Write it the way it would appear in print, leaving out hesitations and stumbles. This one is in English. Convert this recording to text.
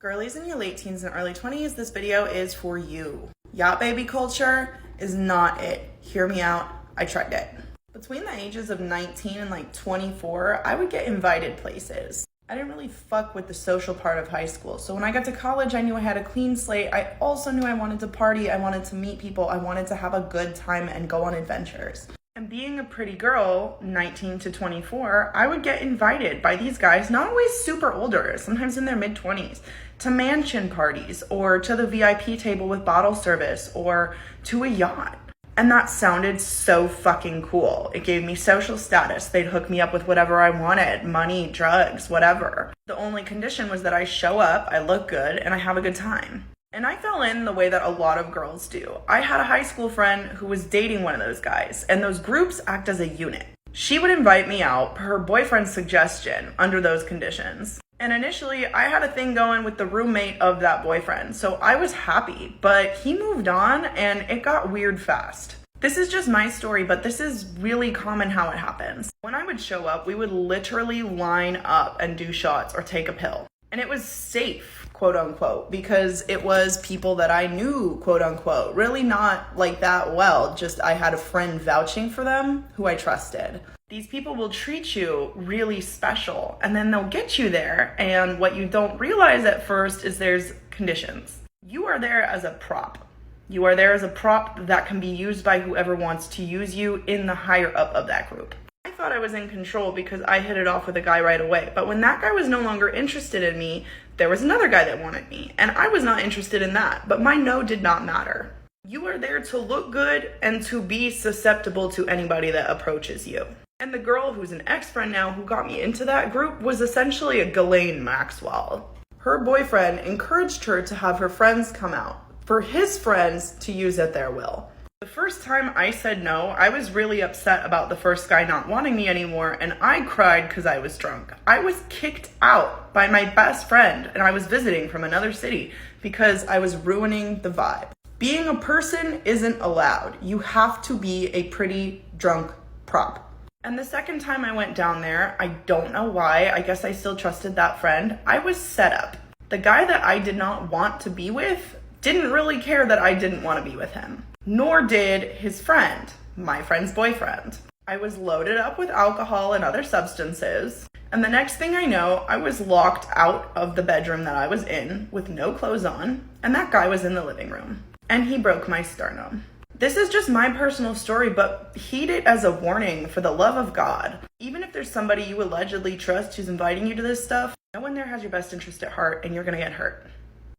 Girlies in your late teens and early 20s, this video is for you. Yacht baby culture is not it. Hear me out, I tried it. Between the ages of 19 and like 24, I would get invited places. I didn't really fuck with the social part of high school, so when I got to college, I knew I had a clean slate. I also knew I wanted to party, I wanted to meet people, I wanted to have a good time and go on adventures. And being a pretty girl, 19 to 24, I would get invited by these guys, not always super older, sometimes in their mid-20s, to mansion parties or to the VIP table with bottle service or to a yacht. And that sounded so fucking cool. It gave me social status. They'd hook me up with whatever I wanted, money, drugs, whatever. The only condition was that I show up, I look good, and I have a good time. And I fell in the way that a lot of girls do. I had a high school friend who was dating one of those guys, and those groups act as a unit. She would invite me out per her boyfriend's suggestion under those conditions. And initially, I had a thing going with the roommate of that boyfriend, so I was happy, but he moved on and it got weird fast. This is just my story, but this is really common how it happens. When I would show up, we would literally line up and do shots or take a pill. And it was safe, quote unquote, because it was people that I knew, quote unquote, really not like that well, just I had a friend vouching for them who I trusted. These people will treat you really special and then they'll get you there. And what you don't realize at first is there's conditions. You are there as a prop. You are there as a prop that can be used by whoever wants to use you in the higher up of that group. I thought I was in control because I hit it off with a guy right away. But when that guy was no longer interested in me, there was another guy that wanted me. And I was not interested in that. But my no did not matter. You are there to look good and to be susceptible to anybody that approaches you. And the girl who's an ex-friend now who got me into that group was essentially a Ghislaine Maxwell. Her boyfriend encouraged her to have her friends come out for his friends to use at their will. The first time I said no, I was really upset about the first guy not wanting me anymore, and I cried because I was drunk. I was kicked out by my best friend, and I was visiting from another city because I was ruining the vibe. Being a person isn't allowed. You have to be a pretty drunk prop. And the second time I went down there, I don't know why, I guess I still trusted that friend, I was set up. The guy that I did not want to be with didn't really care that I didn't want to be with him. Nor did his friend, my friend's boyfriend. I was loaded up with alcohol and other substances, and the next thing I know, I was locked out of the bedroom that I was in with no clothes on, and that guy was in the living room. And he broke my sternum. This is just my personal story, but heed it as a warning for the love of God. Even if there's somebody you allegedly trust who's inviting you to this stuff, no one there has your best interest at heart and you're gonna get hurt.